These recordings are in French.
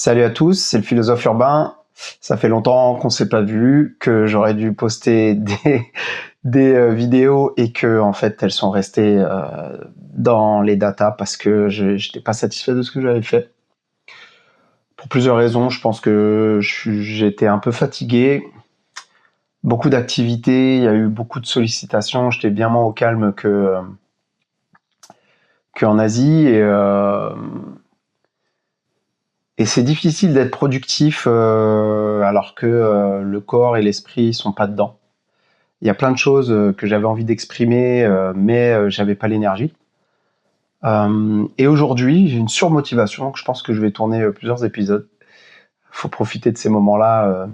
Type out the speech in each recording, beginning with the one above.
Salut à tous, c'est le philosophe urbain. Ça fait longtemps qu'on s'est pas vu, que j'aurais dû poster des vidéos et que en fait elles sont restées dans les datas parce que je n'étais pas satisfait de ce que j'avais fait. Pour plusieurs raisons, je pense que j'étais un peu fatigué, beaucoup d'activités, il y a eu beaucoup de sollicitations, j'étais bien moins au calme qu'en Asie et c'est difficile d'être productif alors que le corps et l'esprit sont pas dedans. Il y a plein de choses que j'avais envie d'exprimer, mais j'avais pas l'énergie. Et aujourd'hui, j'ai une surmotivation, donc je pense que je vais tourner plusieurs épisodes. Faut profiter de ces moments-là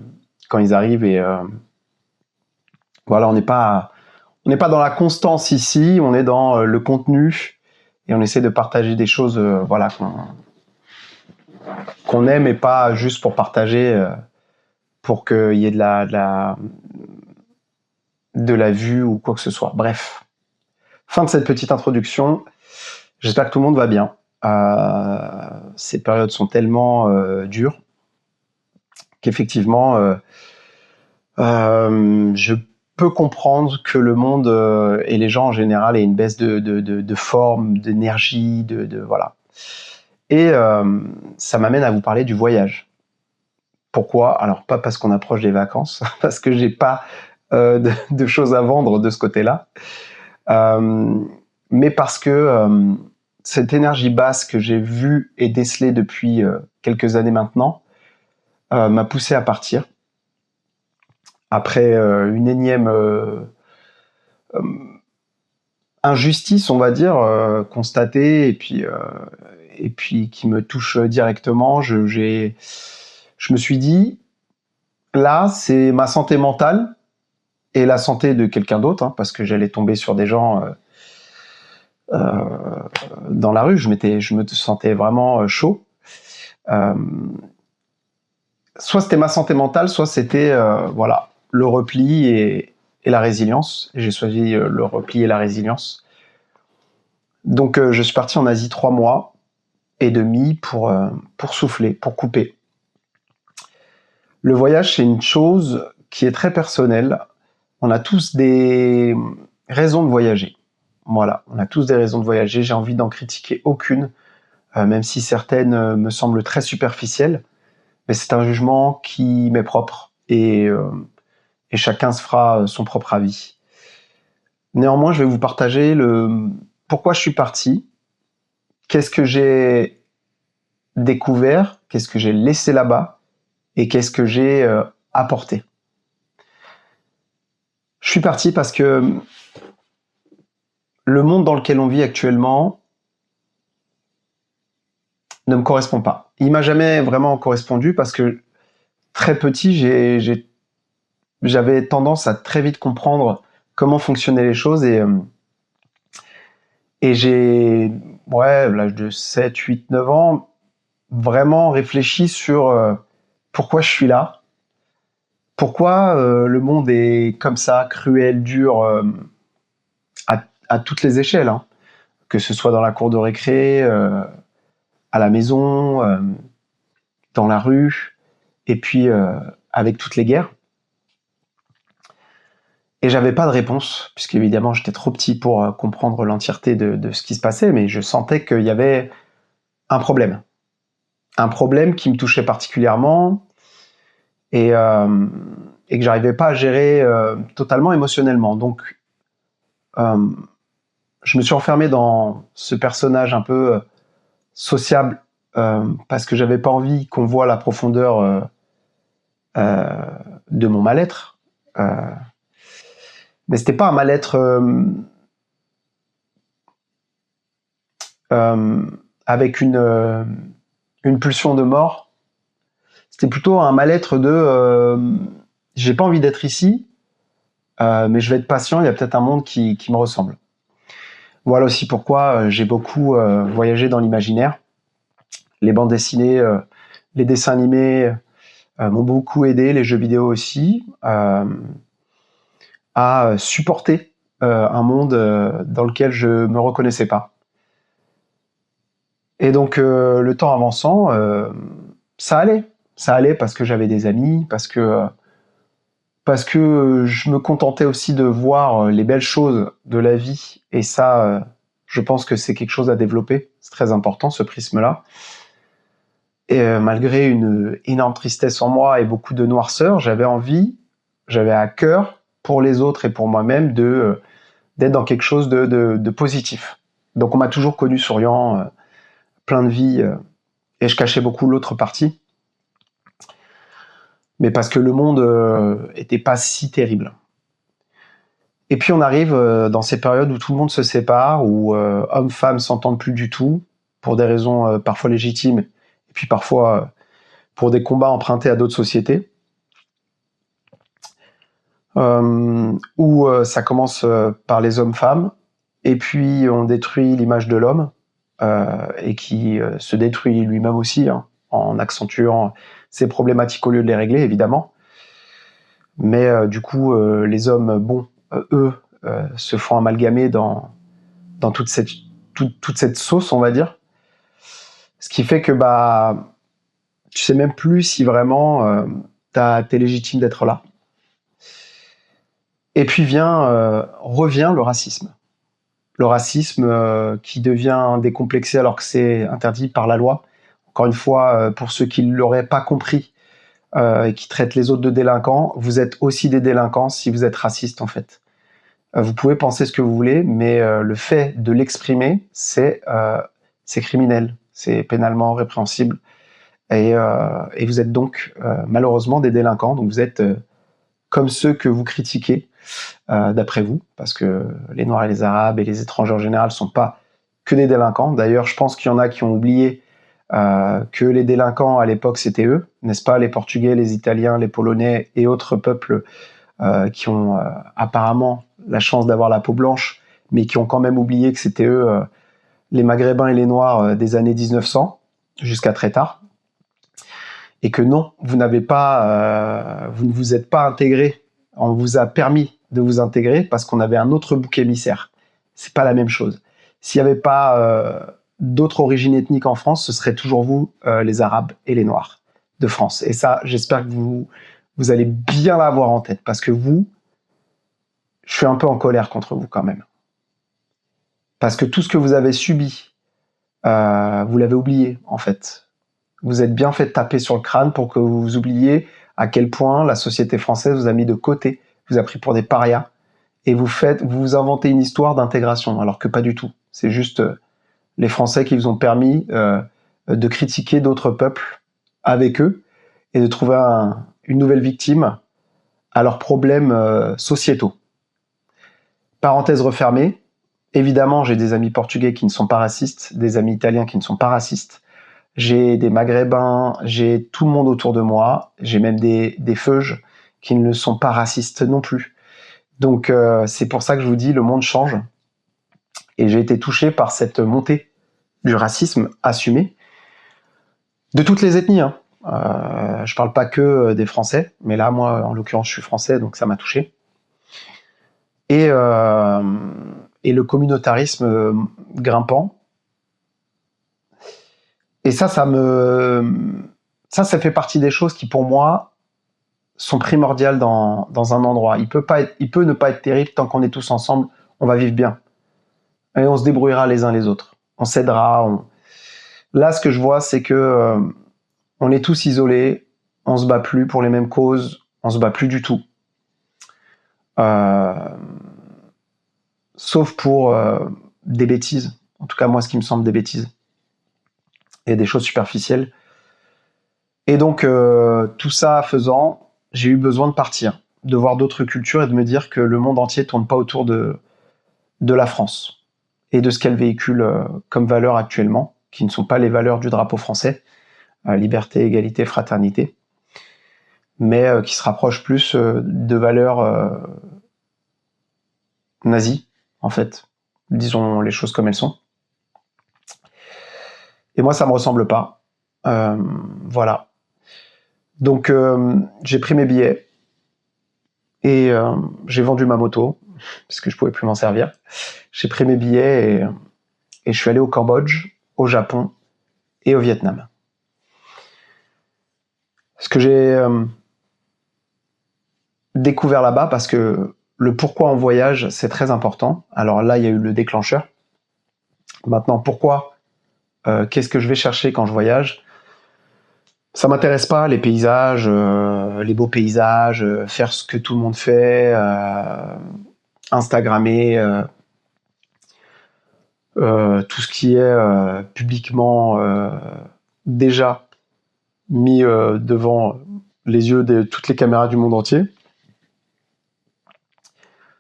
quand ils arrivent et voilà, on n'est pas dans la constance ici, on est dans le contenu et on essaie de partager des choses, voilà, qu'on aime et pas juste pour partager, pour qu'il y ait de la vue ou quoi que ce soit. Bref, fin de cette petite introduction. J'espère que tout le monde va bien. Ces périodes sont tellement dures qu'effectivement, je peux comprendre que le monde et les gens en général aient une baisse de forme, d'énergie, voilà. Et ça m'amène à vous parler du voyage. Pourquoi ? Alors pas parce qu'on approche des vacances, parce que j'ai pas de choses à vendre de ce côté-là, mais parce que cette énergie basse que j'ai vue et décelée depuis quelques années maintenant m'a poussé à partir. Après une énième injustice, on va dire, constatée et puis qui me touche directement, je me suis dit, là, c'est ma santé mentale et la santé de quelqu'un d'autre, hein, parce que j'allais tomber sur des gens dans la rue, je me sentais vraiment chaud. Soit c'était ma santé mentale, soit c'était voilà, le repli et la résilience. J'ai choisi le repli et la résilience. Donc je suis parti en Asie 3 mois et demi pour souffler, pour couper. Le voyage, c'est une chose qui est très personnelle. On a tous des raisons de voyager. Voilà, on a tous des raisons de voyager. J'ai envie d'en critiquer aucune, même si certaines me semblent très superficielles. Mais c'est un jugement qui m'est propre et chacun se fera son propre avis. Néanmoins, je vais vous partager pourquoi je suis parti, qu'est-ce que j'ai découvert, qu'est-ce que j'ai laissé là-bas et qu'est-ce que j'ai apporté. Je suis parti parce que le monde dans lequel on vit actuellement ne me correspond pas. Il m'a jamais vraiment correspondu parce que très petit, j'avais tendance à très vite comprendre comment fonctionnaient les choses et j'ai, à l'âge de 7, 8, 9 ans, vraiment réfléchi sur pourquoi je suis là, pourquoi le monde est comme ça, cruel, dur, à toutes les échelles, hein, que ce soit dans la cour de récré, à la maison, dans la rue, et puis avec toutes les guerres. Et j'avais pas de réponse, puisqu'évidemment j'étais trop petit pour comprendre l'entièreté de ce qui se passait, mais je sentais qu'il y avait un problème qui me touchait particulièrement et que j'arrivais pas à gérer totalement émotionnellement. Donc je me suis enfermé dans ce personnage un peu sociable parce que j'avais pas envie qu'on voit la profondeur de mon mal-être. Mais c'était pas un mal-être avec une pulsion de mort. C'était plutôt un mal-être de j'ai pas envie d'être ici, mais je vais être patient, il y a peut-être un monde qui me ressemble. Voilà aussi pourquoi j'ai beaucoup voyagé dans l'imaginaire. Les bandes dessinées, les dessins animés m'ont beaucoup aidé, les jeux vidéo aussi, à supporter un monde dans lequel je me reconnaissais pas. Et donc le temps avançant, ça allait. Ça allait parce que j'avais des amis, parce que je me contentais aussi de voir les belles choses de la vie. Et ça, je pense que c'est quelque chose à développer. C'est très important, ce prisme-là. Et malgré une énorme tristesse en moi et beaucoup de noirceur, j'avais à cœur pour les autres et pour moi-même d'être dans quelque chose de positif. Donc on m'a toujours connu souriant, plein de vie, et je cachais beaucoup l'autre partie. Mais parce que le monde était pas si terrible. Et puis on arrive dans ces périodes où tout le monde se sépare, où hommes-femmes s'entendent plus du tout, pour des raisons parfois légitimes, et puis parfois pour des combats empruntés à d'autres sociétés, où ça commence par les hommes-femmes, et puis on détruit l'image de l'homme, et qui se détruit lui-même aussi, hein, en accentuant ses problématiques au lieu de les régler, évidemment. Mais du coup, les hommes bons, eux, se font amalgamer dans toute cette sauce, on va dire. Ce qui fait que tu sais même plus si vraiment t'es légitime d'être là. Et puis revient le racisme. Le racisme qui devient décomplexé alors que c'est interdit par la loi. Encore une fois, pour ceux qui ne l'auraient pas compris et qui traitent les autres de délinquants, vous êtes aussi des délinquants si vous êtes raciste en fait. Vous pouvez penser ce que vous voulez, mais le fait de l'exprimer, c'est criminel, c'est pénalement répréhensible. Et vous êtes donc malheureusement des délinquants, donc vous êtes comme ceux que vous critiquez, d'après vous, parce que les Noirs et les Arabes et les étrangers en général sont pas que des délinquants. D'ailleurs, je pense qu'il y en a qui ont oublié que les délinquants à l'époque c'était eux, n'est-ce pas, les Portugais, les Italiens, les Polonais et autres peuples qui ont apparemment la chance d'avoir la peau blanche, mais qui ont quand même oublié que c'était eux, les Maghrébins et les Noirs des années 1900, jusqu'à très tard. Et que non, vous ne vous êtes pas intégrés. On vous a permis de vous intégrer parce qu'on avait un autre bouc émissaire. C'est pas la même chose. S'il n'y avait pas d'autres origines ethniques en France, ce serait toujours vous, les Arabes et les Noirs de France. Et ça, j'espère que vous allez bien l'avoir en tête, parce que je suis un peu en colère contre vous quand même. Parce que tout ce que vous avez subi, vous l'avez oublié en fait. Vous êtes bien fait taper sur le crâne pour que vous oubliez à quel point la société française vous a mis de côté, vous a pris pour des parias, et vous inventez une histoire d'intégration, alors que pas du tout. C'est juste les Français qui vous ont permis de critiquer d'autres peuples avec eux, et de trouver une nouvelle victime à leurs problèmes sociétaux. Parenthèse refermée, évidemment j'ai des amis portugais qui ne sont pas racistes, des amis italiens qui ne sont pas racistes, j'ai des Maghrébins, j'ai tout le monde autour de moi, j'ai même des feuges qui ne sont pas racistes non plus. Donc c'est pour ça que je vous dis, le monde change. Et j'ai été touché par cette montée du racisme assumé, de toutes les ethnies. Hein. Je parle pas que des Français, mais là, moi, en l'occurrence, je suis français, donc ça m'a touché. Et le communautarisme grimpant. Et ça fait partie des choses qui, pour moi, sont primordiales dans un endroit. Il peut ne pas être terrible tant qu'on est tous ensemble, on va vivre bien. Et on se débrouillera les uns les autres. On s'aidera. Là, ce que je vois, c'est que on est tous isolés, on se bat plus pour les mêmes causes, on se bat plus du tout. Sauf pour des bêtises. En tout cas, moi, ce qui me semble des bêtises. Et des choses superficielles. Et donc, tout ça faisant, j'ai eu besoin de partir, de voir d'autres cultures et de me dire que le monde entier tourne pas autour de la France et de ce qu'elle véhicule comme valeurs actuellement, qui ne sont pas les valeurs du drapeau français, liberté, égalité, fraternité, mais qui se rapprochent plus de valeurs nazies, en fait. Disons les choses comme elles sont. Et moi, ça me ressemble pas. Voilà. Donc, j'ai pris mes billets et j'ai vendu ma moto parce que je pouvais plus m'en servir. J'ai pris mes billets et je suis allé au Cambodge, au Japon et au Vietnam. Ce que j'ai découvert là-bas, parce que le pourquoi on voyage, c'est très important. Alors là, il y a eu le déclencheur. Maintenant, pourquoi qu'est-ce que je vais chercher quand je voyage? Ça m'intéresse pas, les paysages, les beaux paysages, faire ce que tout le monde fait, Instagrammer, tout ce qui est publiquement déjà mis devant les yeux de toutes les caméras du monde entier.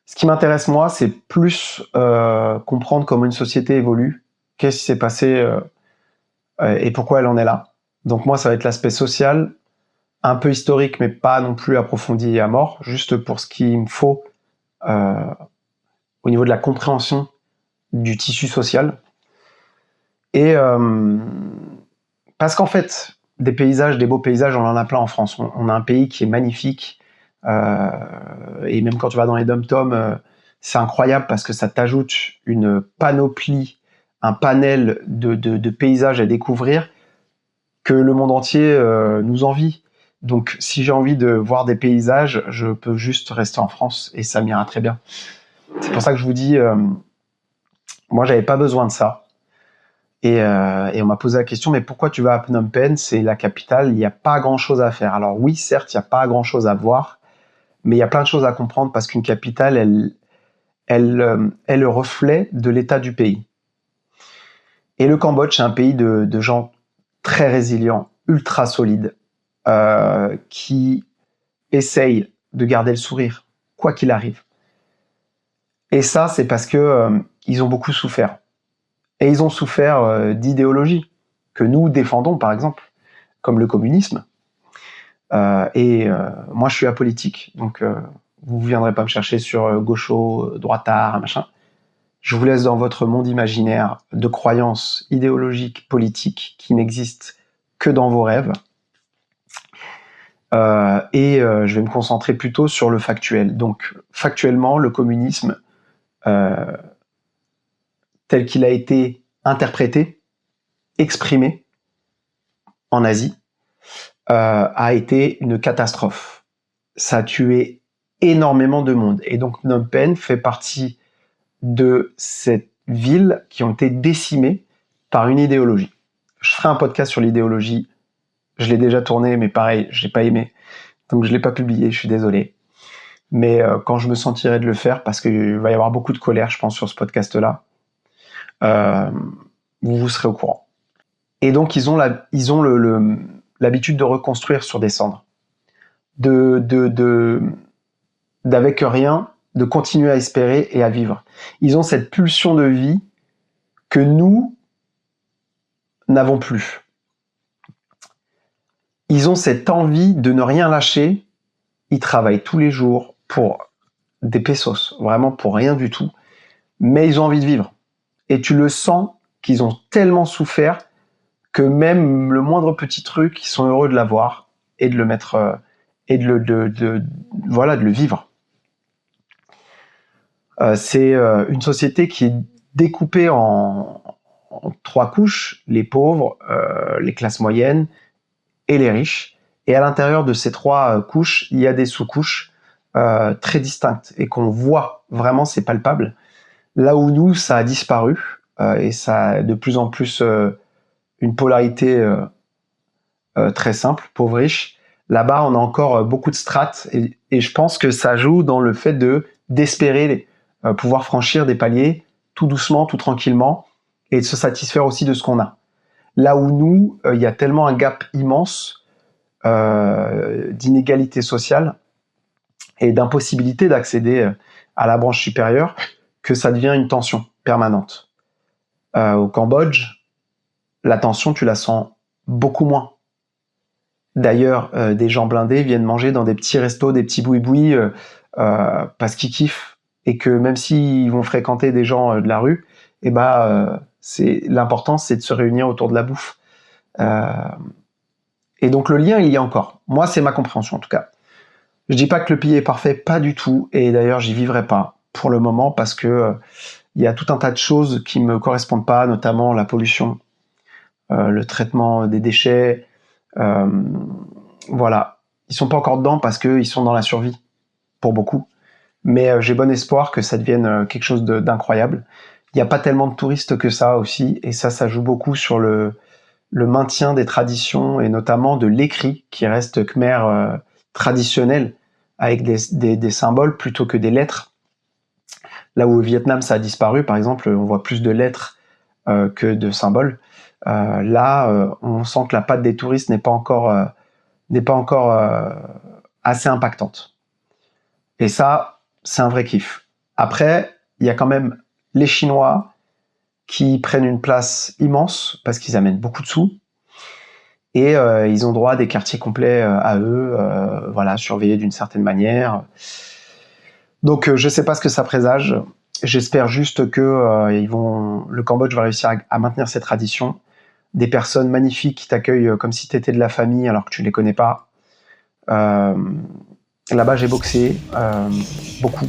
Ce qui m'intéresse, moi, c'est plus comprendre comment une société évolue, qu'est-ce qui s'est passé et pourquoi elle en est là. Donc moi, ça va être l'aspect social, un peu historique, mais pas non plus approfondi à mort, juste pour ce qu'il me faut au niveau de la compréhension du tissu social. Et parce qu'en fait, des paysages, des beaux paysages, on en a plein en France. On a un pays qui est magnifique. Et même quand tu vas dans les dom-toms, c'est incroyable parce que ça t'ajoute une panoplie, un panel de paysages à découvrir que le monde entier nous envie. Donc, si j'ai envie de voir des paysages, je peux juste rester en France et ça m'ira très bien. C'est pour ça que je vous dis, moi, j'avais pas besoin de ça. Et on m'a posé la question, mais pourquoi tu vas à Phnom Penh? C'est la capitale, il n'y a pas grand-chose à faire. Alors oui, certes, il n'y a pas grand-chose à voir, mais il y a plein de choses à comprendre parce qu'une capitale, elle est le reflet de l'état du pays. Et le Cambodge, c'est un pays de gens très résilients, ultra solides, qui essayent de garder le sourire, quoi qu'il arrive. Et ça, c'est parce que ils ont beaucoup souffert. Et ils ont souffert d'idéologies que nous défendons, par exemple, comme le communisme. Moi, je suis apolitique, donc vous ne viendrez pas me chercher sur gaucho, droitard, machin. Je vous laisse dans votre monde imaginaire de croyances idéologiques, politiques, qui n'existent que dans vos rêves. Je vais me concentrer plutôt sur le factuel. Donc, factuellement, le communisme, tel qu'il a été interprété, exprimé en Asie, a été une catastrophe. Ça a tué énormément de monde. Et donc, Phnom Penh fait partie de cette ville qui ont été décimées par une idéologie. Je ferai un podcast sur l'idéologie. Je l'ai déjà tourné, mais pareil, je l'ai pas aimé. Donc, je l'ai pas publié, je suis désolé. Mais quand je me sentirai de le faire, parce qu'il va y avoir beaucoup de colère, je pense, sur ce podcast-là, vous serez au courant. Et donc, ils ont l'habitude de reconstruire sur des cendres. D'avec rien, de continuer à espérer et à vivre. Ils ont cette pulsion de vie que nous n'avons plus. Ils ont cette envie de ne rien lâcher. Ils travaillent tous les jours pour des pesos, vraiment pour rien du tout. Mais ils ont envie de vivre. Et tu le sens qu'ils ont tellement souffert que même le moindre petit truc, ils sont heureux de l'avoir et de le mettre et de le vivre. C'est une société qui est découpée en 3 couches, les pauvres, les classes moyennes et les riches. Et à l'intérieur de ces 3 couches, il y a des sous-couches très distinctes et qu'on voit vraiment, c'est palpable. Là où nous, ça a disparu et ça a de plus en plus une polarité très simple, pauvre-riche. Là-bas, on a encore beaucoup de strates et je pense que ça joue dans le fait d'espérer pouvoir franchir des paliers tout doucement, tout tranquillement et de se satisfaire aussi de ce qu'on a. Là où nous, il y a tellement un gap immense d'inégalité sociale et d'impossibilité d'accéder à la branche supérieure que ça devient une tension permanente. Au Cambodge, la tension, tu la sens beaucoup moins. D'ailleurs, des gens blindés viennent manger dans des petits restos, des petits boui-boui parce qu'ils kiffent et que même s'ils vont fréquenter des gens de la rue, l'important c'est de se réunir autour de la bouffe. Et donc le lien, il y a encore. Moi, c'est ma compréhension en tout cas. Je dis pas que le pays est parfait, pas du tout. Et d'ailleurs, j'y vivrai pas pour le moment parce que il y a tout un tas de choses qui me correspondent pas, notamment la pollution, le traitement des déchets, voilà, ils sont pas encore dedans parce qu'ils sont dans la survie, pour beaucoup. Mais j'ai bon espoir que ça devienne quelque chose d'incroyable. Il n'y a pas tellement de touristes que ça aussi, et ça joue beaucoup sur le maintien des traditions, et notamment de l'écrit, qui reste khmer traditionnel, avec des symboles plutôt que des lettres. Là où au Vietnam ça a disparu, par exemple, on voit plus de lettres que de symboles. Là, on sent que la patte des touristes n'est pas encore assez impactante. Et ça, c'est un vrai kiff. Après, il y a quand même les Chinois qui prennent une place immense parce qu'ils amènent beaucoup de sous. Et ils ont droit à des quartiers complets à eux, voilà, surveillés d'une certaine manière. Donc je sais pas ce que ça présage. J'espère juste que le Cambodge va réussir à maintenir ses traditions. Des personnes magnifiques qui t'accueillent comme si tu étais de la famille alors que tu les connais pas. Là-bas, j'ai boxé beaucoup.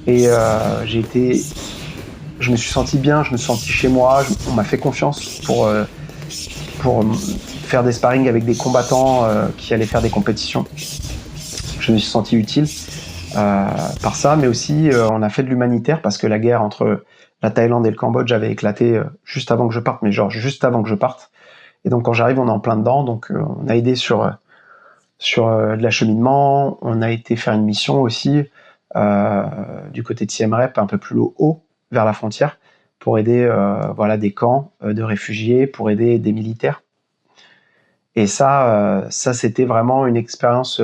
Et je me suis senti bien, je me suis senti chez moi. On m'a fait confiance pour faire des sparring avec des combattants qui allaient faire des compétitions. Je me suis senti utile par ça, mais aussi on a fait de l'humanitaire parce que la guerre entre la Thaïlande et le Cambodge avait éclaté juste avant que je parte, mais genre juste avant que je parte. Et donc quand j'arrive, on est en plein dedans, donc on a aidé sur de l'acheminement, on a été faire une mission aussi du côté de Siem Reap, un peu plus haut, vers la frontière, pour aider voilà, des camps de réfugiés, pour aider des militaires. Et ça c'était vraiment une expérience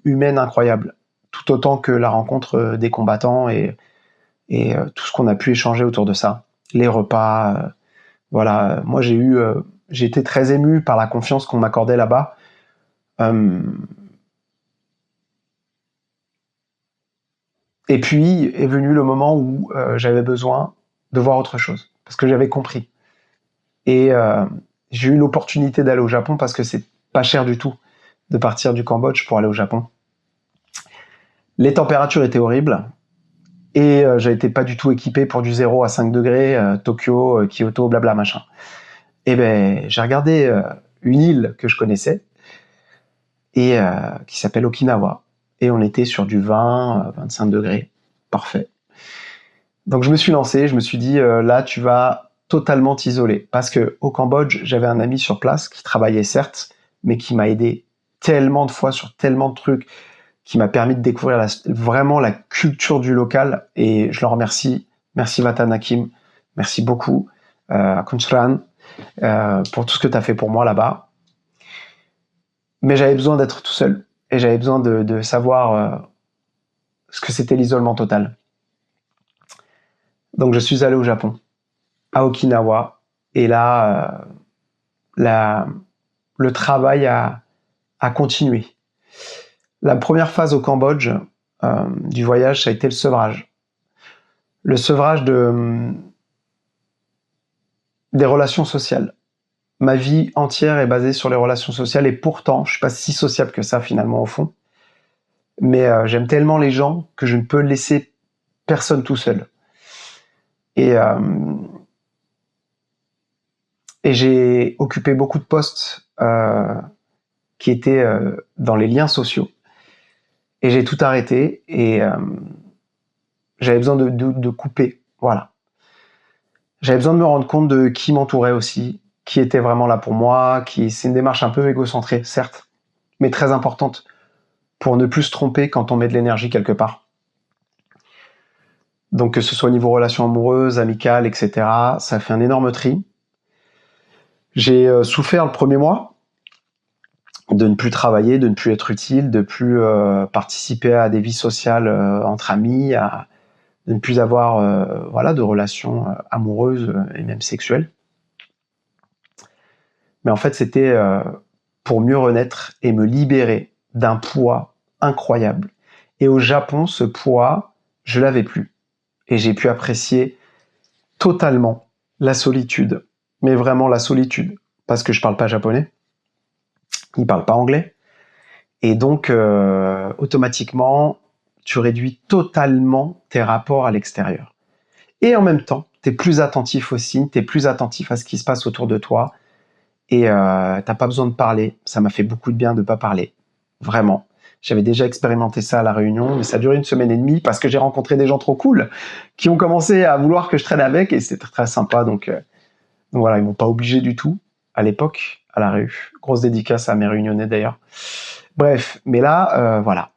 humaine incroyable, tout autant que la rencontre des combattants et tout ce qu'on a pu échanger autour de ça. Les repas, voilà. Moi, j'ai été très ému par la confiance qu'on m'accordait là-bas. Et puis est venu le moment où j'avais besoin de voir autre chose, parce que j'avais compris. Et j'ai eu l'opportunité d'aller au Japon parce que c'est pas cher du tout de partir du Cambodge pour aller au Japon. Les températures étaient horribles et j'étais pas du tout équipé pour du 0 à 5 degrés, Tokyo, Kyoto, blabla machin. Et ben j'ai regardé une île que je connaissais et qui s'appelle Okinawa. Et on était sur du 20, 25 degrés. Parfait. Donc je me suis lancé, je me suis dit là tu vas totalement t'isoler. Parce que au Cambodge, j'avais un ami sur place qui travaillait certes, mais qui m'a aidé tellement de fois sur tellement de trucs, qui m'a permis de découvrir vraiment la culture du local. Et je le remercie. Merci Vatan Hakim, merci beaucoup. Kunchran, pour tout ce que tu as fait pour moi là-bas. Mais j'avais besoin d'être tout seul. Et j'avais besoin de savoir ce que c'était l'isolement total. Donc je suis allé au Japon, à Okinawa, et là, le travail a continué. La première phase au Cambodge du voyage, ça a été le sevrage. Le sevrage des relations sociales. Ma vie entière est basée sur les relations sociales, et pourtant, je suis pas si sociable que ça finalement au fond. Mais j'aime tellement les gens que je ne peux laisser personne tout seul. Et j'ai occupé beaucoup de postes qui étaient dans les liens sociaux. Et j'ai tout arrêté et j'avais besoin de couper. Voilà. J'avais besoin de me rendre compte de qui m'entourait aussi, qui était vraiment là pour moi, c'est une démarche un peu égocentrée, certes, mais très importante pour ne plus se tromper quand on met de l'énergie quelque part. Donc que ce soit au niveau relations amoureuses, amicales, etc., ça fait un énorme tri. J'ai souffert le premier mois de ne plus travailler, de ne plus être utile, de plus participer à des vies sociales entre amis, de ne plus avoir voilà, de relations amoureuses et même sexuelles. Mais en fait, c'était pour mieux renaître et me libérer d'un poids incroyable. Et au Japon, ce poids, je l'avais plus. Et j'ai pu apprécier totalement la solitude. Mais vraiment la solitude. Parce que je parle pas japonais. Ils parlent pas anglais. Et donc, automatiquement, tu réduis totalement tes rapports à l'extérieur. Et en même temps, tu es plus attentif aux signes, tu es plus attentif à ce qui se passe autour de toi. Et t'as pas besoin de parler. Ça m'a fait beaucoup de bien de pas parler. Vraiment. J'avais déjà expérimenté ça à La Réunion, mais ça a duré 1 semaine et demie parce que j'ai rencontré des gens trop cool qui ont commencé à vouloir que je traîne avec et c'était très sympa. Donc voilà, ils m'ont pas obligé du tout à l'époque à La Réu. Grosse dédicace à mes Réunionnais d'ailleurs. Bref, mais là, voilà.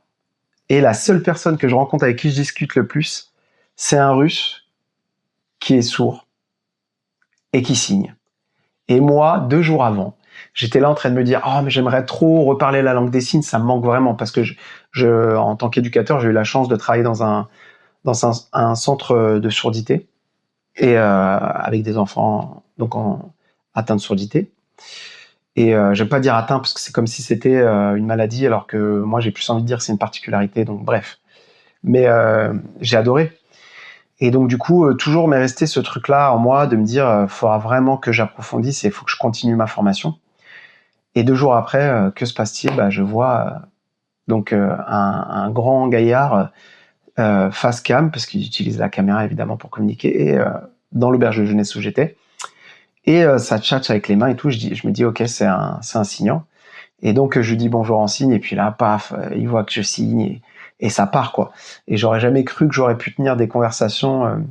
Et la seule personne que je rencontre avec qui je discute le plus, c'est un Russe qui est sourd et qui signe. Et moi, 2 jours avant, j'étais là en train de me dire « Oh, mais j'aimerais trop reparler la langue des signes, ça me manque vraiment. » Parce que en tant qu'éducateur, j'ai eu la chance de travailler dans un centre de surdité et avec des enfants donc atteints de surdité. Et j'aime pas dire atteint parce que c'est comme si c'était une maladie, alors que moi j'ai plus envie de dire que c'est une particularité, donc bref. Mais j'ai adoré. Et donc du coup, toujours m'est resté ce truc-là en moi de me dire faudra vraiment que j'approfondisse et il faut que je continue ma formation. Et 2 jours après, que se passe-t-il? Je vois un grand gaillard face cam, parce qu'il utilise la caméra évidemment pour communiquer, et dans l'auberge de jeunesse où j'étais. Et ça tchatche avec les mains et tout. Je me dis ok, c'est un signant. Et donc je lui dis bonjour en signe, et puis là, paf, il voit que je signe, et ça part quoi. Et j'aurais jamais cru que j'aurais pu tenir des conversations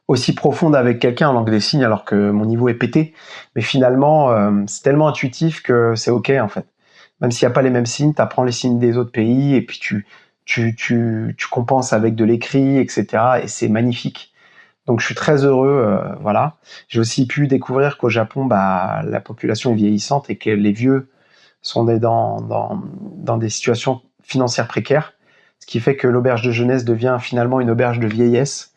aussi profondes avec quelqu'un en langue des signes alors que mon niveau est pété. Mais finalement, c'est tellement intuitif que c'est ok en fait. Même s'il n'y a pas les mêmes signes, tu apprends les signes des autres pays et puis tu compenses avec de l'écrit, etc. Et c'est magnifique. Donc je suis très heureux, voilà. J'ai aussi pu découvrir qu'au Japon, la population est vieillissante et que les vieux sont dans des situations financières précaires, ce qui fait que l'auberge de jeunesse devient finalement une auberge de vieillesse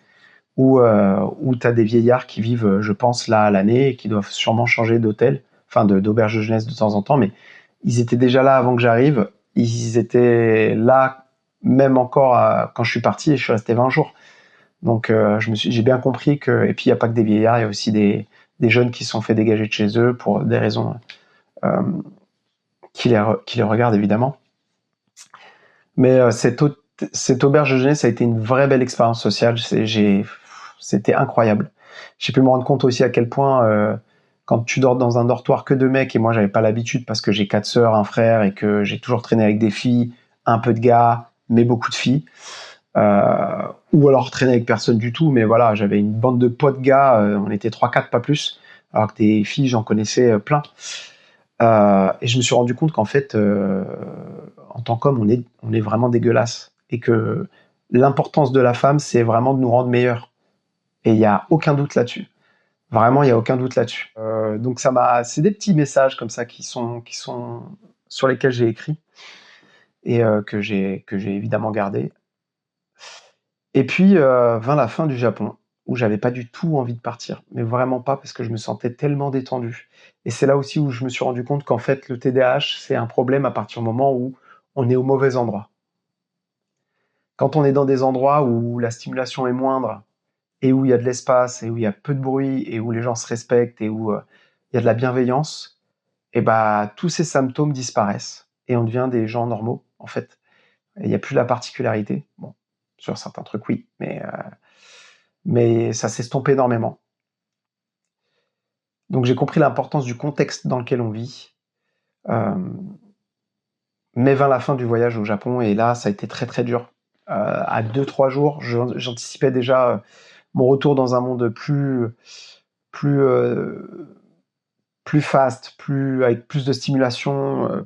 où tu as des vieillards qui vivent, je pense, là à l'année et qui doivent sûrement changer d'hôtel, enfin d'auberge de jeunesse de temps en temps, mais ils étaient déjà là avant que j'arrive. Ils étaient là même encore quand je suis parti et je suis resté 20 jours. Donc j'ai bien compris que, et puis il n'y a pas que des vieillards, il y a aussi des jeunes qui se sont fait dégager de chez eux pour des raisons euh, qui les regardent évidemment. Mais cette auberge de jeunesse a été une vraie belle expérience sociale. C'était incroyable. J'ai pu me rendre compte aussi à quel point, quand tu dors dans un dortoir que de mecs, et moi j'avais pas l'habitude parce que j'ai 4 sœurs, un frère, et que j'ai toujours traîné avec des filles, un peu de gars, mais beaucoup de filles. Ou alors traîner avec personne du tout, mais voilà, j'avais une bande de potes gars, on était 3-4, pas plus, alors que des filles, j'en connaissais plein. Et je me suis rendu compte qu'en fait, en tant qu'homme, on est vraiment dégueulasse. Et que l'importance de la femme, c'est vraiment de nous rendre meilleurs. Et il n'y a aucun doute là-dessus. Vraiment, il n'y a aucun doute là-dessus. Donc c'est des petits messages comme ça qui sont sur lesquels j'ai écrit et que j'ai évidemment gardé. Et puis vint la fin du Japon, où j'avais pas du tout envie de partir, mais vraiment pas, parce que je me sentais tellement détendu. Et c'est là aussi où je me suis rendu compte qu'en fait, le TDAH, c'est un problème à partir du moment où on est au mauvais endroit. Quand on est dans des endroits où la stimulation est moindre, et où il y a de l'espace, et où il y a peu de bruit, et où les gens se respectent, et où il y a de la bienveillance, et tous ces symptômes disparaissent. Et on devient des gens normaux, en fait. Il n'y a plus la particularité. Bon, sur certains trucs, oui, mais ça s'estompe énormément. Donc j'ai compris l'importance du contexte dans lequel on vit. Mais vint la fin du voyage au Japon, et là, ça a été très très dur. À 2-3 jours, j'anticipais déjà mon retour dans un monde plus, plus fast, avec plus de stimulation,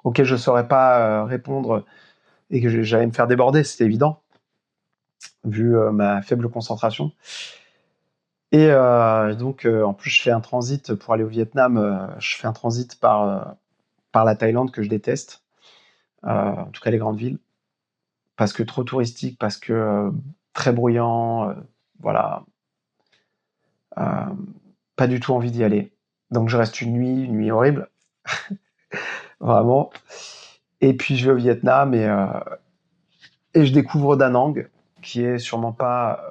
auquel je ne saurais pas répondre, et que j'allais me faire déborder, c'était évident, vu ma faible concentration. Et donc, en plus, je fais un transit pour aller au Vietnam. Je fais un transit par la Thaïlande, que je déteste, en tout cas les grandes villes, parce que trop touristique, parce que très bruyant, voilà, euh, pas du tout envie d'y aller. Donc je reste une nuit horrible, vraiment. Et puis je vais au Vietnam, et je découvre Da Nang, qui est sûrement pas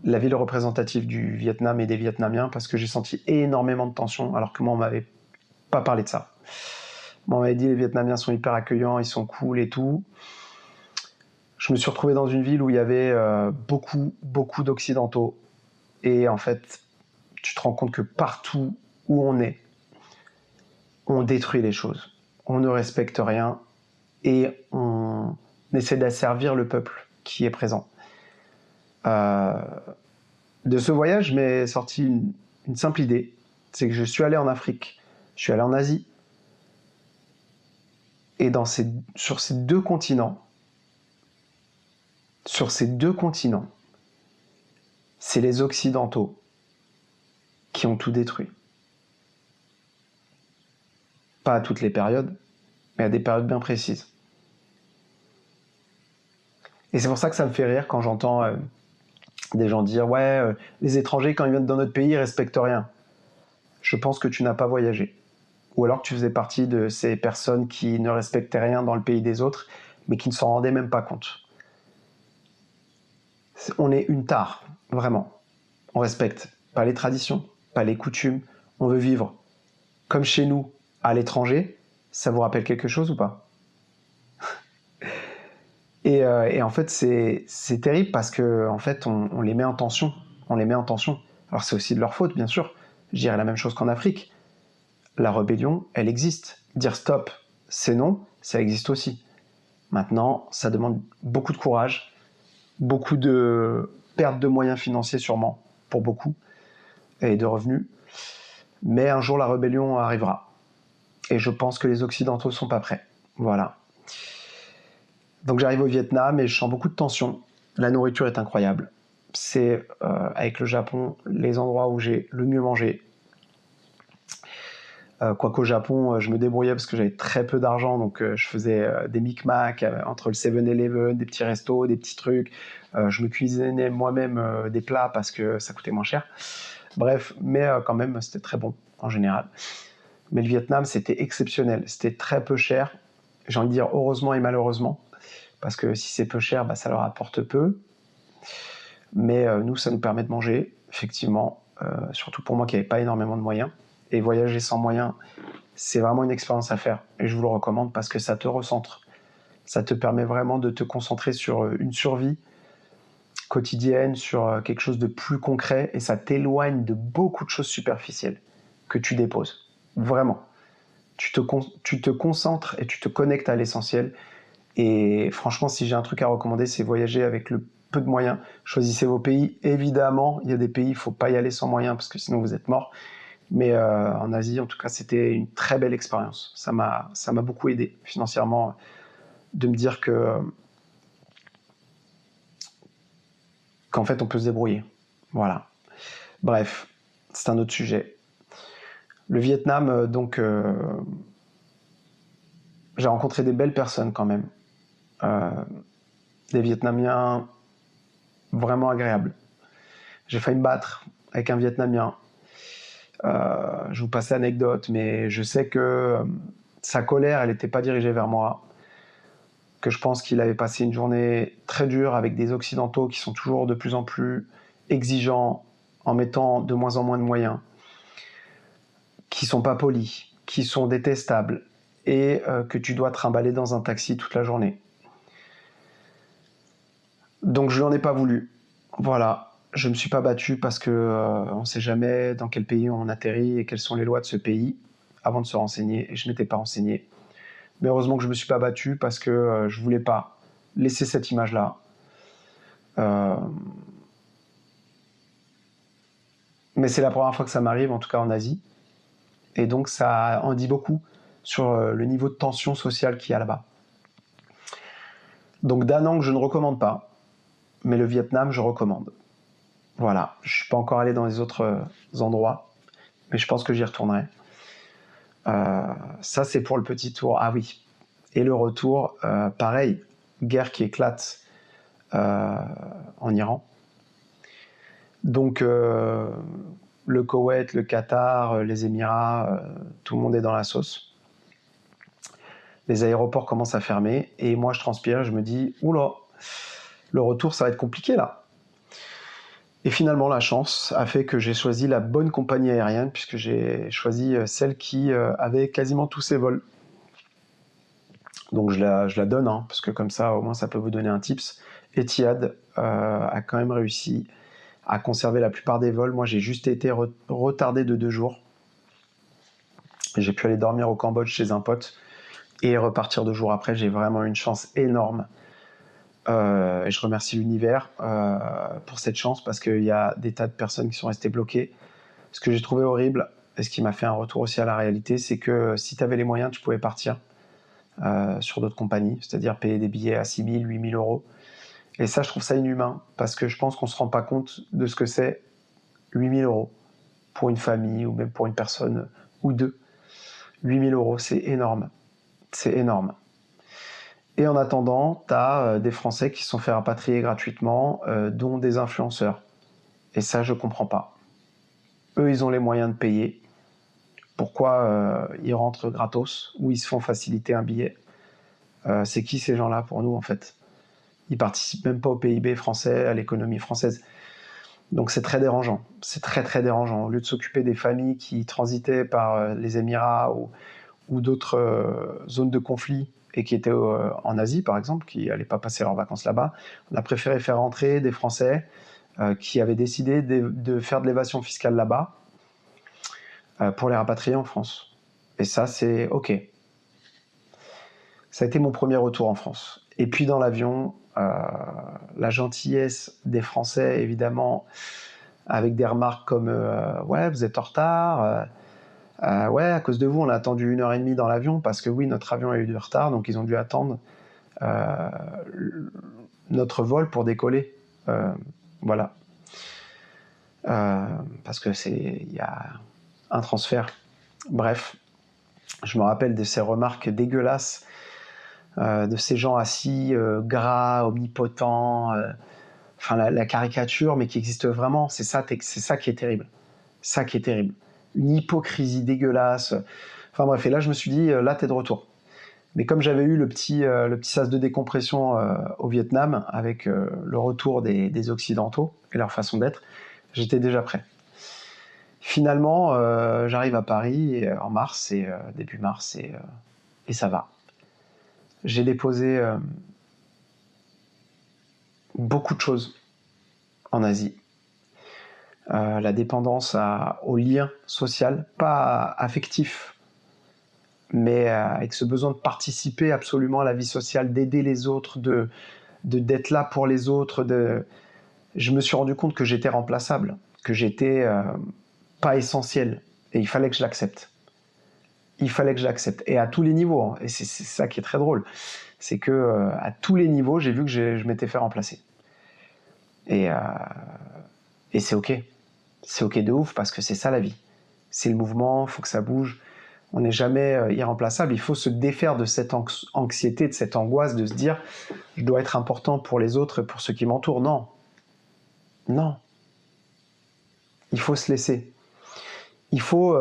la ville représentative du Vietnam et des Vietnamiens, parce que j'ai senti énormément de tension, alors que moi on m'avait pas parlé de ça. On m'avait dit les Vietnamiens sont hyper accueillants, ils sont cool et tout. Je me suis retrouvé dans une ville où il y avait beaucoup d'Occidentaux. Et en fait, tu te rends compte que partout où on détruit les choses. On ne respecte rien et on essaie d'asservir le peuple qui est présent. De ce voyage m'est sortie une simple idée, c'est que je suis allé en Afrique, je suis allé en Asie, et sur ces deux continents, c'est les Occidentaux qui ont tout détruit. Pas à toutes les périodes, mais à des périodes bien précises. Et c'est pour ça que ça me fait rire quand j'entends des gens dire « Ouais, les étrangers, quand ils viennent dans notre pays, ils respectent rien. » Je pense que tu n'as pas voyagé. Ou alors que tu faisais partie de ces personnes qui ne respectaient rien dans le pays des autres, mais qui ne s'en rendaient même pas compte. On est une tare, vraiment. On respecte pas les traditions, pas les coutumes. On veut vivre comme chez nous, à l'étranger. Ça vous rappelle quelque chose ou pas? Et en fait, c'est terrible parce que en fait, on les met en tension. On les met en tension. Alors c'est aussi de leur faute, bien sûr. Je dirais la même chose qu'en Afrique. La rébellion, elle existe. Dire stop, c'est non, ça existe aussi. Maintenant, ça demande beaucoup de courage, beaucoup de perte de moyens financiers sûrement, pour beaucoup, et de revenus. Mais un jour, la rébellion arrivera. Et je pense que les Occidentaux ne sont pas prêts. Voilà. Donc j'arrive au Vietnam et je sens beaucoup de tension. La nourriture est incroyable. C'est, avec le Japon, les endroits où j'ai le mieux mangé. Quoique au Japon, je me débrouillais parce que j'avais très peu d'argent, donc je faisais des micmacs entre le 7-Eleven, des petits restos, des petits trucs. Je me cuisinais moi-même des plats parce que ça coûtait moins cher. Bref, mais quand même, c'était très bon en général. Mais le Vietnam, c'était exceptionnel. C'était très peu cher. J'ai envie de dire heureusement et malheureusement, parce que si c'est peu cher, bah, ça leur apporte peu. Mais nous, ça nous permet de manger, effectivement, surtout pour moi qui n'avais pas énormément de moyens. Et voyager sans moyens, c'est vraiment une expérience à faire. Et je vous le recommande parce que ça te recentre. Ça te permet vraiment de te concentrer sur une survie quotidienne, sur quelque chose de plus concret. Et ça t'éloigne de beaucoup de choses superficielles que tu déposes. Vraiment. Tu te concentres et tu te connectes à l'essentiel. Et franchement, si j'ai un truc à recommander, c'est voyager avec le peu de moyens. Choisissez vos pays. Évidemment, il y a des pays, il ne faut pas y aller sans moyens parce que sinon vous êtes mort. Mais en Asie, en tout cas, c'était une très belle expérience. Ça m'a beaucoup aidé financièrement de me dire qu'en fait, on peut se débrouiller. Voilà. Bref, c'est un autre sujet. Le Vietnam, donc, j'ai rencontré des belles personnes quand même. Des Vietnamiens vraiment agréables. J'ai failli me battre avec un Vietnamien. Je vous passe l'anecdote, mais je sais que sa colère, elle n'était pas dirigée vers moi. Que je pense qu'il avait passé une journée très dure avec des Occidentaux qui sont toujours de plus en plus exigeants, en mettant de moins en moins de moyens, qui sont pas polis, qui sont détestables, et que tu dois trimballer dans un taxi toute la journée. Donc je n'en ai pas voulu. Voilà. Je me suis pas battu parce que on ne sait jamais dans quel pays on atterrit et quelles sont les lois de ce pays avant de se renseigner, et je m'étais pas renseigné. Mais heureusement que je me suis pas battu parce que je voulais pas laisser cette image-là. Mais c'est la première fois que ça m'arrive, en tout cas en Asie. Et donc ça en dit beaucoup sur le niveau de tension sociale qu'il y a là-bas. Donc Da Nang, je ne recommande pas. Mais le Vietnam, je recommande. Voilà. Je ne suis pas encore allé dans les autres endroits. Mais je pense que j'y retournerai. Ça, c'est pour le petit tour. Ah oui. Et le retour, pareil. Guerre qui éclate en Iran. Donc, le Koweït, le Qatar, les Émirats, tout le monde est dans la sauce. Les aéroports commencent à fermer et moi je transpire, je me dis oula, le retour ça va être compliqué là. Et finalement la chance a fait que j'ai choisi la bonne compagnie aérienne puisque j'ai choisi celle qui avait quasiment tous ses vols. Donc je la donne parce que comme ça au moins ça peut vous donner un tips. Etihad a quand même réussi à conserver la plupart des vols. Moi, j'ai juste été retardé de 2 jours. J'ai pu aller dormir au Cambodge chez un pote et repartir 2 jours après. J'ai vraiment une chance énorme. Et je remercie l'univers pour cette chance, parce qu'il y a des tas de personnes qui sont restées bloquées. Ce que j'ai trouvé horrible, et ce qui m'a fait un retour aussi à la réalité, c'est que si tu avais les moyens, tu pouvais partir sur d'autres compagnies, c'est-à-dire payer des billets à 6 000, 8 000 euros. Et ça, je trouve ça inhumain, parce que je pense qu'on ne se rend pas compte de ce que c'est 8 000 euros pour une famille, ou même pour une personne ou deux. 8 000 euros, c'est énorme. C'est énorme. Et en attendant, tu as des Français qui se sont fait rapatrier gratuitement, dont des influenceurs. Et ça, je comprends pas. Eux, ils ont les moyens de payer. Pourquoi ils rentrent gratos, ou ils se font faciliter un billet? C'est qui ces gens-là pour nous, en fait? Ils participent même pas au PIB français, à l'économie française. Donc c'est très dérangeant. C'est très très dérangeant. Au lieu de s'occuper des familles qui transitaient par les Émirats ou d'autres zones de conflit, et qui étaient en Asie, par exemple, qui n'allaient pas passer leurs vacances là-bas, on a préféré faire rentrer des Français qui avaient décidé de faire de l'évasion fiscale là-bas pour les rapatrier en France. Et ça, c'est OK. Ça a été mon premier retour en France. Et puis dans l'avion, la gentillesse des Français, évidemment, avec des remarques comme ouais, vous êtes en retard, ouais, à cause de vous, on a attendu 1h30 dans l'avion, parce que oui, notre avion a eu du retard, donc ils ont dû attendre notre vol pour décoller. Voilà. Parce que il y a un transfert. Bref, je me rappelle de ces remarques dégueulasses de ces gens assis, gras, omnipotents, enfin la caricature, mais qui existe vraiment. C'est ça qui est terrible. Ça qui est terrible. Une hypocrisie dégueulasse. Enfin bref, et là je me suis dit, là t'es de retour. Mais comme j'avais eu le petit sas de décompression au Vietnam, avec le retour des Occidentaux et leur façon d'être, j'étais déjà prêt. Finalement, j'arrive à Paris en mars, et début mars, et ça va. J'ai déposé beaucoup de choses en Asie. La dépendance au lien social, pas affectif, mais avec ce besoin de participer absolument à la vie sociale, d'aider les autres, d'être là pour les autres. Je me suis rendu compte que j'étais remplaçable, que j'étais pas essentiel, et il fallait que je l'accepte. Il fallait que je l'accepte, et à tous les niveaux, hein. Et c'est ça qui est très drôle, c'est que à tous les niveaux, j'ai vu que je m'étais fait remplacer. Et c'est OK. C'est OK de ouf, parce que c'est ça la vie. C'est le mouvement, il faut que ça bouge. On n'est jamais irremplaçable. Il faut se défaire de cette anxiété, de cette angoisse, de se dire « je dois être important pour les autres et pour ceux qui m'entourent ». Non. Non. Il faut se laisser. Il faut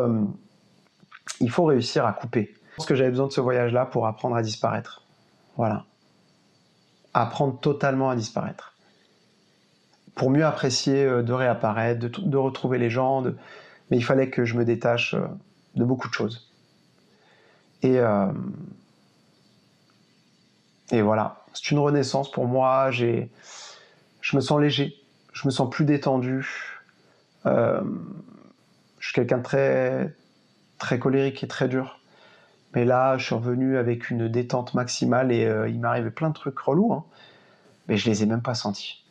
réussir à couper. Je pense que j'avais besoin de ce voyage-là pour apprendre à disparaître. Voilà. Apprendre totalement à disparaître. Pour mieux apprécier de réapparaître, de retrouver les gens. Mais il fallait que je me détache de beaucoup de choses. Et voilà. C'est une renaissance pour moi. Je me sens léger. Je me sens plus détendu. Je suis quelqu'un de très, très colérique et très dur. Mais là, je suis revenu avec une détente maximale, et il m'est arrivé plein de trucs relous, hein, mais je les ai même pas sentis.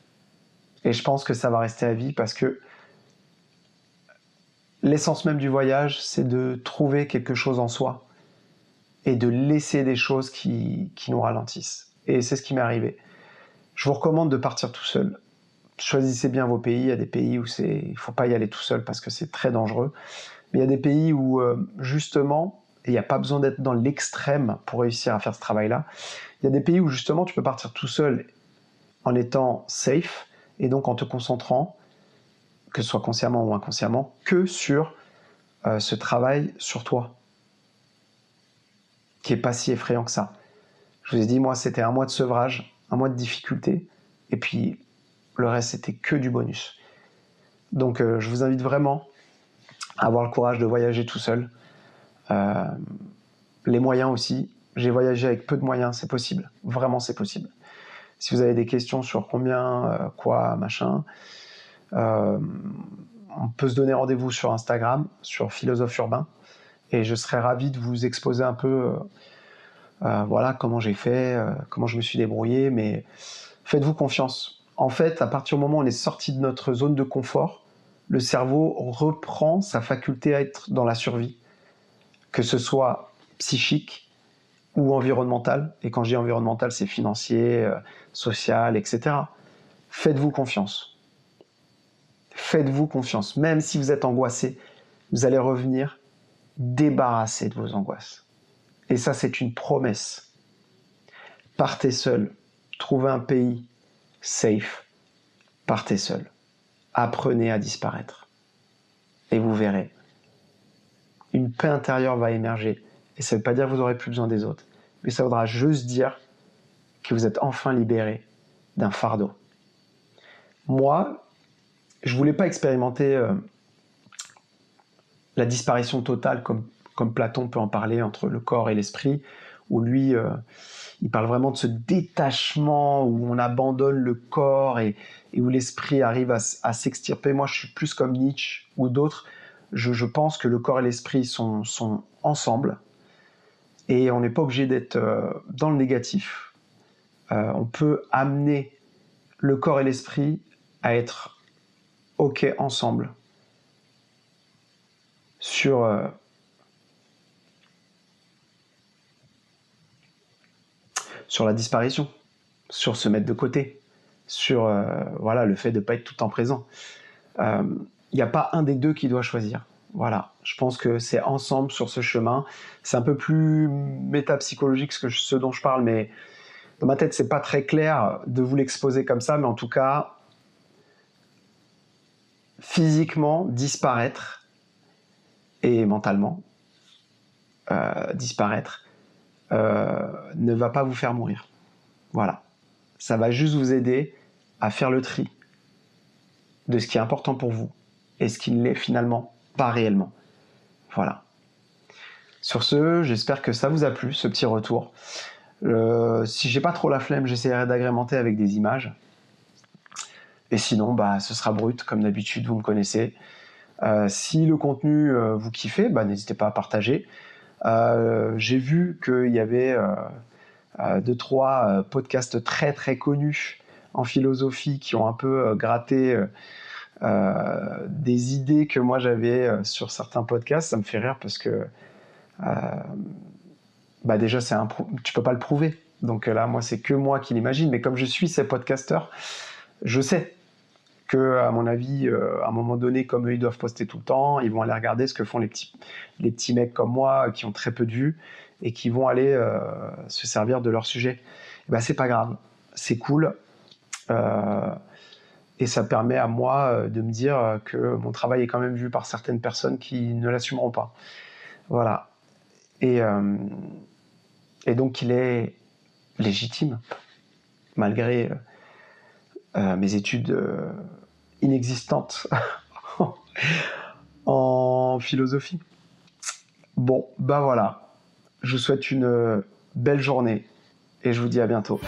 Et je pense que ça va rester à vie, parce que l'essence même du voyage, c'est de trouver quelque chose en soi et de laisser des choses qui nous ralentissent. Et c'est ce qui m'est arrivé. Je vous recommande de partir tout seul. Choisissez bien vos pays. Il y a des pays où il faut pas y aller tout seul, parce que c'est très dangereux. Mais il y a des pays où, justement, et il n'y a pas besoin d'être dans l'extrême pour réussir à faire ce travail-là. Il y a des pays où, justement, tu peux partir tout seul en étant safe, et donc en te concentrant, que ce soit consciemment ou inconsciemment, que sur ce travail sur toi, qui est pas si effrayant que ça. Je vous ai dit, moi, c'était 1 mois de sevrage, 1 mois de difficulté, et puis le reste, c'était que du bonus. Donc, je vous invite vraiment à avoir le courage de voyager tout seul. Les moyens aussi. J'ai voyagé avec peu de moyens, c'est possible. Vraiment, c'est possible. Si vous avez des questions sur combien, quoi, machin, On peut se donner rendez-vous sur Instagram, sur Philosophe Urbain, et je serais ravi de vous exposer un peu voilà, comment j'ai fait, comment je me suis débrouillé, mais faites-vous confiance. En fait, à partir du moment où on est sorti de notre zone de confort, le cerveau reprend sa faculté à être dans la survie, que ce soit psychique ou environnemental. Et quand je dis environnemental, c'est financier, social, etc. Faites-vous confiance. Faites-vous confiance. Même si vous êtes angoissé, vous allez revenir débarrassé de vos angoisses. Et ça, c'est une promesse. Partez seul. Trouvez un pays safe. Partez seul. Apprenez à disparaître. Et vous verrez. Une paix intérieure va émerger. Et ça ne veut pas dire que vous n'aurez plus besoin des autres. Mais ça voudra juste dire que vous êtes enfin libéré d'un fardeau. Moi, je ne voulais pas expérimenter la disparition totale comme Platon peut en parler entre le corps et l'esprit, où lui, il parle vraiment de ce détachement où on abandonne le corps et où l'esprit arrive à s'extirper. Moi, je suis plus comme Nietzsche ou d'autres. Je pense que le corps et l'esprit sont ensemble et on n'est pas obligé d'être dans le négatif. On peut amener le corps et l'esprit à être OK ensemble sur la disparition, sur se mettre de côté, sur voilà, le fait de ne pas être tout le temps présent. Il n'y a pas un des deux qui doit choisir. Voilà, je pense que c'est ensemble sur ce chemin. C'est un peu plus métapsychologique ce dont je parle, mais dans ma tête, c'est pas très clair de vous l'exposer comme ça, mais en tout cas, physiquement, disparaître et mentalement, disparaître ne va pas vous faire mourir. Voilà. Ça va juste vous aider à faire le tri de ce qui est important pour vous et ce qui ne l'est finalement pas réellement. Voilà. Sur ce, j'espère que ça vous a plu, ce petit retour. Si j'ai pas trop la flemme, j'essaierai d'agrémenter avec des images. Et sinon, ce sera brut, comme d'habitude, vous me connaissez. Si le contenu vous kiffez, n'hésitez pas à partager. J'ai vu qu'il y avait 2-3 podcasts très très connus en philosophie qui ont un peu gratté des idées que moi j'avais sur certains podcasts. Ça me fait rire parce que déjà tu peux pas le prouver. Donc là, moi, c'est que moi qui l'imagine. Mais comme je suis ces podcasteurs, je sais que, à mon avis, à un moment donné, comme eux, ils doivent poster tout le temps, ils vont aller regarder ce que font les petits mecs comme moi qui ont très peu de vues et qui vont aller se servir de leur sujet. C'est pas grave, c'est cool. Et ça permet à moi de me dire que mon travail est quand même vu par certaines personnes qui ne l'assumeront pas. Voilà. Et donc, il est légitime, malgré mes études inexistantes en philosophie. Bon, voilà. Je vous souhaite une belle journée et je vous dis à bientôt.